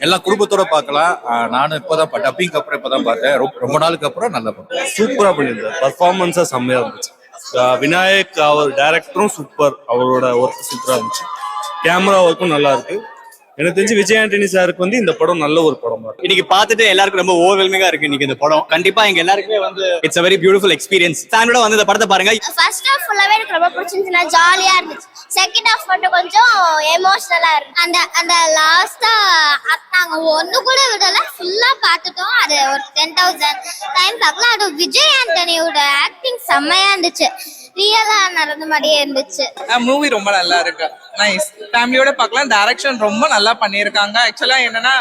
எல்லாம் குடும்பத்தோட பார்க்கலாம். நானும் இப்பதான் டப்பிங் அப்புறம் இப்பதான் பார்த்தேன். ரொம்ப நாளுக்கு அப்புறம் நல்ல படம். சூப்பரா பண்ணியிருந்தார். பர்ஃபார்மன்ஸா செம்மையா இருந்துச்சு. விநாயக் அவர் டைரக்டரும் சூப்பர், அவரோட ஒர்க் சூப்பரா இருந்துச்சு. கேமரா ஒர்க்கும் நல்லா இருக்கு. எனக்கு தெரிஞ்சு விஜய் ஆண்டனி சாருக்கு வந்து இந்த படம் நல்ல ஒரு படம். இன்னைக்கு பார்த்துட்டு எல்லாருக்கும் ரொம்ப ஓவர்வெல்மிங்கா இருக்கு இன்னைக்கு இந்த படம். கண்டிப்பா எங்க எல்லாருக்குமே வந்து it's a very beautiful experience. ஃபேமிலியோட வந்து இந்த படத்தை பாருங்க. ஃபர்ஸ்ட் ஹாஃப் ஃபுல்லாவே எனக்கு ரொம்ப பிடிச்சிருந்துச்சு, ஜாலியா இருந்துச்சு. செகண்ட் ஹாஃப் மட்டும் கொஞ்சம் எமோஷனலா இருக்கு. அந்த லாஸ்டா நாங்க ஒண்ணு கூட விடல, ஃபுல்லா பார்த்துட்டோம். அது ஒரு 10,000 டைம் பார்க்கலாம். அது விஜய் ஆண்டனியோட ஆக்டிங் செம்மையா இருந்துச்சு, ரியலா நடந்த மாதிரியே இருந்துச்சு. மூவி ரொம்ப நல்லா இருக்கு, நைஸ். ஃபேமிலியோட பார்க்கலாம். டைரக்ஷன் ரொம்ப நல்லா பண்ணியிருக்காங்க. ஆக்சுவலா என்னன்னா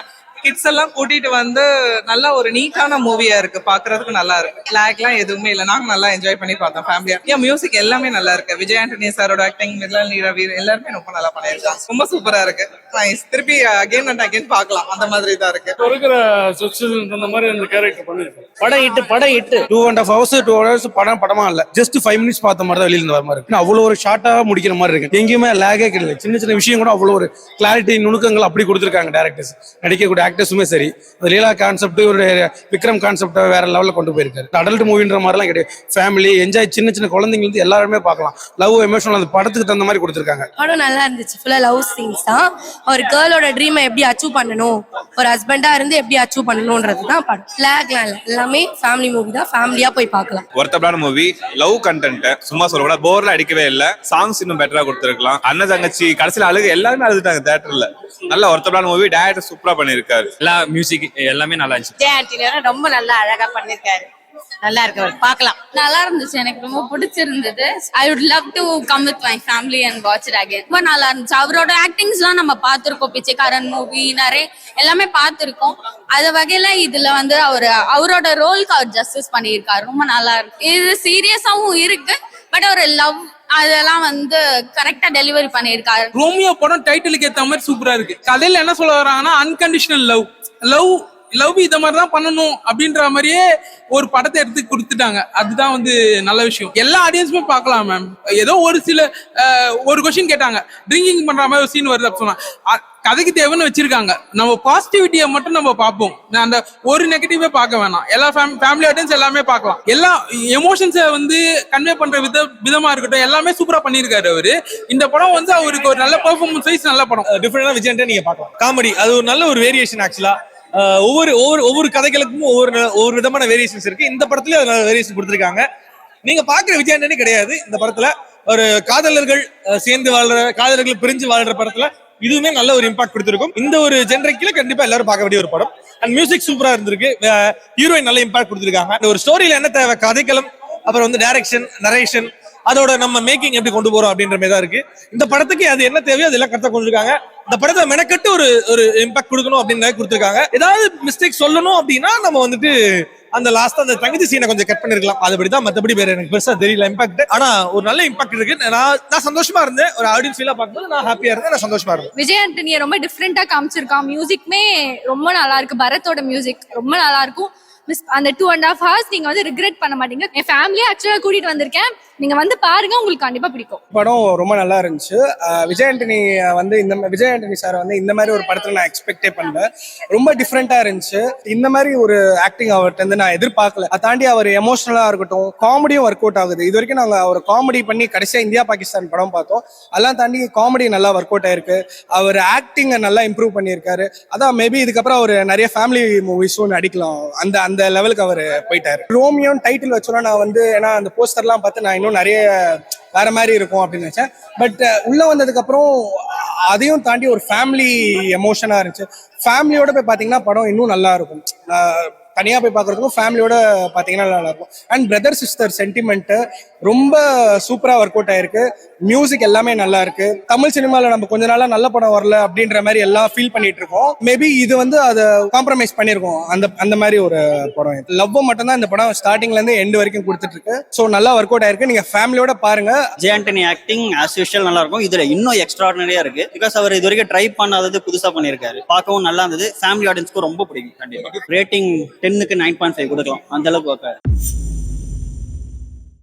கிட்ஸ் எல்லாம் கூட்டிட்டு வந்து நல்ல ஒரு நீட்டான மூவியா இருக்கு, பாக்குறதுக்கு நல்லா இருக்கு. லேக்லாம் எதுவுமே இல்ல, நாங்க நல்லா என்ஜாய் பண்ணி பார்த்தோம் ஃபேமிலியா. மியூசிக் எல்லாமே நல்லா இருக்கு. விஜய் ஆண்டனி சாரோட ஆக்டிங், மித்லானி ரவி எல்லாருமே ரொம்ப நல்லா பண்ணிருக்காங்க. ரொம்ப சூப்பரா இருக்கு, நைஸ். திருப்பி அகைன் அண்ட் அகைன் பார்க்கலாம், அந்த மாதிரி தான் இருக்கு. இருக்கிற சுச்சுவேஷன் அந்த மாதிரி அந்த கேரக்டர் பண்ணிருக்கோம். படம் இட்டு 2.5 hours 2 hours படமா இல்ல, ஜஸ்ட் 5 minutes பார்த்த மாதிரி தான் வெளியில இருந்து வர மாதிரி இருக்கு. அவ்வளவு ஒரு ஷார்ட்டா முடிக்கிற மாதிரி இருக்கு. எங்கேயுமே லேகே கிடையாது. சின்ன சின்ன விஷயம் கூட அவ்வளவு ஒரு கிளாரிட்டி, நுணுக்கங்கள் அப்படி கொடுத்துருக்காங்க டேரக்டர்ஸ். நடிக்கக்கூடிய ஆக்டர்ஸுமே சரி, லீலா கான்செப்ட், ஒரு விக்ரம் கான்செப்ட் வேற லெவல்ல கொண்டு போயிருக்காரு. அடல்ட் மூவின்ற மாதிரிலாம் கிடையாது. ஃபேமிலி என்ஜாய், சின்ன சின்ன குழந்தைங்க வந்து எல்லாருமே பார்க்கலாம். லவ் எமோஷனல் அந்த படத்துக்கு தகுந்த மாதிரி கொடுத்துருக்காங்க. படம் நல்லா இருந்துச்சு. ஃபுல்லா லவ் சீன்ஸ் தான். ஒரு கேர்ளோட ட்ரீமை எப்படி அச்சீவ் பண்ணணும், ஒரு ஹஸ்பண்டா இருந்து எப்படி அச்சீவ் பண்ணணும்ன்றது தான் படம். லேக்லாம் இல்லை, எல்லாமே ஃபேமிலி மூவி தான். ஃபேமிலியா போய் பார்க்கலாம். ஒர்த்தபிளான மூவி, லவ் கண்டென்ட் சும்மா சொல்லக்கூடாது, போர்ல அடிக்கவே இல்லை. சாங்ஸ் இன்னும் பெட்டரா கொடுத்துருக்கலாம். அண்ணன் தங்கச்சி கடைசியில் அழுகு எல்லாருமே அழுதுட்டாங்க தியேட்டர்ல. நல்ல ஒர்த்தபிளான மூவி, டைரக்டர் சூப்பரா பண்ணிருக்காரு. எல்லா மியூசிக் எல்லாமே நல்லா இருந்துச்சு. விஜய் ஆண்டனி ரொம்ப நல்லா அழகா பண்ணிருக்காரு, நல்லா இருக்கு, பார்க்கலாம். நல்லா இருந்துச்சு, எனக்கு ரொம்ப பிடிச்சிருந்தது. I would love to come with my family and watch it again. ரொம்ப நல்லா இருந்துச்சு. அவரோட ஆக்டிங்ஸ் எல்லாம் நம்ம பார்த்திருக்கோம், பிச்சைக்காரன் மூவி நிறைய எல்லாமே பார்த்திருக்கோம். அது வகையில இதுல வந்து அவரோட ரோலுக்கு அவர் ஜஸ்டிஸ் பண்ணியிருக்காரு. ரொம்ப நல்லா இருக்கு. இது சீரியஸாவும் இருக்கு, பட் ஒரு லவ் அதெல்லாம் வந்து கரெக்டா டெலிவரி பண்ணியிருக்காரு. ரோமியோ படம் டைட்டிலுக்கு ஏத்த மாதிரி சூப்பரா இருக்கு. கதையில என்ன சொல்ல வராங்கன்னா அன்கண்டிஷனல் லவ் இத மாதிரிதான் பண்ணணும் அப்படின்ற மாதிரியே ஒரு படத்தை எடுத்து கொடுத்துட்டாங்க. அதுதான் வந்து நல்ல விஷயம். எல்லா ஆடியன்ஸுமே பார்க்கலாம் மேம். ஏதோ ஒரு சில ஒரு கொஸ்டின் கேட்டாங்க, ட்ரிங்கிங் பண்ற மாதிரி ஒரு சீன் வருது அப்படி சொன்னா, கதைக்கு தேவைன்னு வச்சிருக்காங்க. நம்ம பாசிட்டிவிட்டியை மட்டும் நம்ம பார்ப்போம், அந்த ஒரு நெகட்டிவே பார்க்க வேணாம். எல்லா ஃபேமிலி ஆடியன்ஸ் எல்லாமே பார்க்கலாம். எல்லா எமோஷன்ஸை வந்து கன்வே பண்ற விதமா இருக்கட்டும், எல்லாமே சூப்பரா பண்ணியிருக்காரு அவரு. இந்த படம் வந்து அவருக்கு ஒரு நல்ல பெர்ஃபார்மன்ஸ் வைஸ் நல்ல படம். டிஃபரெண்டா விஜய் நீங்க பார்க்கலாம். காமெடி அது ஒரு நல்ல ஒரு வேரியேஷன். ஆக்சுவலா ஒவ்வொரு கதைகளுக்கும் ஒவ்வொரு விதமான வேரியேஷன்ஸ் இருக்கு. இந்த படத்துல வேரியேஷன் கொடுத்துருக்காங்க. நீங்க பாக்குற விஜய் ஆண்டனி கிடையாது இந்த படத்துல. ஒரு காதலர்கள் சேர்ந்து வாழ்ற, காதலர்கள் பிரிஞ்சு வாழ்ற படத்துல இதுவுமே நல்ல ஒரு இம்பாக்ட் கொடுத்திருக்கும். இந்த ஒரு ஜெனரிக்ல கண்டிப்பா எல்லாரும் பார்க்க வேண்டிய ஒரு படம். அண்ட் மியூசிக் சூப்பரா இருந்திருக்கு. ஹீரோயின் நல்ல இம்பாக்ட் கொடுத்திருக்காங்க. ஒரு ஸ்டோரியில என்ன தேவை, கதைக்களம், அப்புறம் வந்து டைரக்ஷன், நரேஷன், அதோட நம்ம மேக்கிங் எப்படி கொண்டு போறோம் அப்படின்ற மாதிரி தான் இருக்கு. இந்த படத்துக்கு அது என்ன தேவையோ அதெல்லாம் கரெக்டா கொண்டிருக்காங்க. இந்த படத்தை மெனக்கட்டு ஒரு இம்பாக்ட் கொடுக்கணும் அப்படின்னு கொடுத்துருக்காங்க. ஏதாவது மிஸ்டேக் சொல்லணும் அப்படின்னா நம்ம வந்துட்டு அந்த லாஸ்ட் அந்த தங்கச்சி சீனை கொஞ்சம் கட் பண்ணிருக்கலாம். அதுபடிதான், மற்றபடி வேற எனக்கு பெருசா தெரியல இம்பாக்ட். ஆனா ஒரு நல்ல இம்பாக்ட் இருக்கு. நான் சந்தோஷமா இருந்தேன். ஒரு ஆடியன்ஸ் ஃபீலா பார்க்கும்போது நான் ஹாப்பியா இருந்தேன், நான் சந்தோஷமா இருந்தேன். விஜய் ஆண்டனியை ரொம்ப டிஃப்ரெண்டா காமிச்சிருக்கான். மியூசிக்மே ரொம்ப நல்லா இருக்கு. பரத்தோட மியூசிக் ரொம்ப நல்லா இருக்கும். அந்த 2.5 hours நீங்க வந்து ரிக்ரெட் பண்ண மாட்டீங்க. என் ஃபேமிலியா ஆக்சுவலா கூட்டிட்டு வந்திருக்கேன், நீங்க வந்து பாருங்க, உங்களுக்கு கண்டிப்பா பிடிக்கும். படம் ரொம்ப நல்லா இருந்துச்சு. விஜய் ஆண்டனி வந்து விஜய் ஆண்டனி சார் வந்து இந்த மாதிரி ஒரு படத்துல நான் எக்ஸ்பெக்டே பண்ணல. ரொம்ப டிஃப்ரெண்டா இருந்துச்சு. இந்த மாதிரி ஒரு ஆக்டிங் அவர்கிட்ட இருந்து நான் எதிர்பார்க்கல. அதை தாண்டி அவர் எமோஷனலா இருக்கட்டும், காமெடியும் ஒர்க் அவுட் ஆகுது. இது வரைக்கும் நாங்க அவர் காமெடி பண்ணி கடைசியா இந்தியா பாகிஸ்தான் படம் பார்த்தோம். அதெல்லாம் தாண்டி காமெடி நல்லா ஒர்க் அவுட் ஆயிருக்கு. அவர் ஆக்டிங்கை நல்லா இம்ப்ரூவ் பண்ணியிருக்காரு. அதான் மேபி இதுக்கப்புறம் அவர் நிறைய ஃபேமிலி மூவிஸும் நடிக்கலாம். அந்த லெவலுக்கு அவர் போயிட்டாரு. ரோமியோன்னு டைட்டில் வச்சோன்னா நான் வந்து, ஏன்னா அந்த போஸ்டர்லாம் பார்த்து நான் இன்னும் நிறைய வேற மாதிரி இருக்கும் அப்படின்னு நினைச்சேன். பட் உள்ள வந்ததுக்கு அப்புறம் அதையும் தாண்டி ஒரு ஃபேமிலி எமோஷனா இருந்துச்சு. ஃபேமிலியோட போய் பாத்தீங்கன்னா படம் இன்னும் நல்லா இருக்கும். தனியா போய் பாக்குறதுக்கும் ஃபேமிலியோட பாத்தீங்கன்னா நல்லா இருக்கும். அண்ட் பிரதர் சிஸ்டர் சென்டிமெண்ட் ரொம்ப சூப்பரா ஒர்க் அவுட் ஆயிருக்கு. மியூசிக் எல்லாமே நல்லா இருக்கு. தமிழ் சினிமால நம்ம கொஞ்ச நாளா நல்ல படம் வரல அப்படின்ற மாதிரி எல்லாம் ஃபீல் பண்ணிட்டு இருக்கோம். மேபி இது வந்து அதை காம்ப்ரமைஸ் பண்ணிருக்கோம். அந்த மாதிரி ஒரு படம். லவ் மட்டும் தான் இந்த படம் ஸ்டார்டிங்ல இருந்து எண்ட் வரைக்கும் கொடுத்துட்டு இருக்கு. சோ நல்லா ஒர்க் அவுட் ஆயிருக்கு. நீங்க ஃபேமிலியோட பாருங்க. Vijay Antony acting as usual நல்லா இருக்கும். இதுல இன்னும் எக்ஸ்ட்ராடினரியா இருக்கு. பிகாஸ் அவர் இது வரைக்கும் ட்ரை பண்ணாதது புதுசா பண்ணிருக்காரு. பார்க்கவும் நல்லா இருந்தது. ஃபேமிலி ஆடியன்ஸ்க்கு ரொம்ப பிடிக்கும். கண்டிப்பா ரேட்டிங் 10க்கு 9.5 கொடுக்கலாம். அந்த அளவுக்கு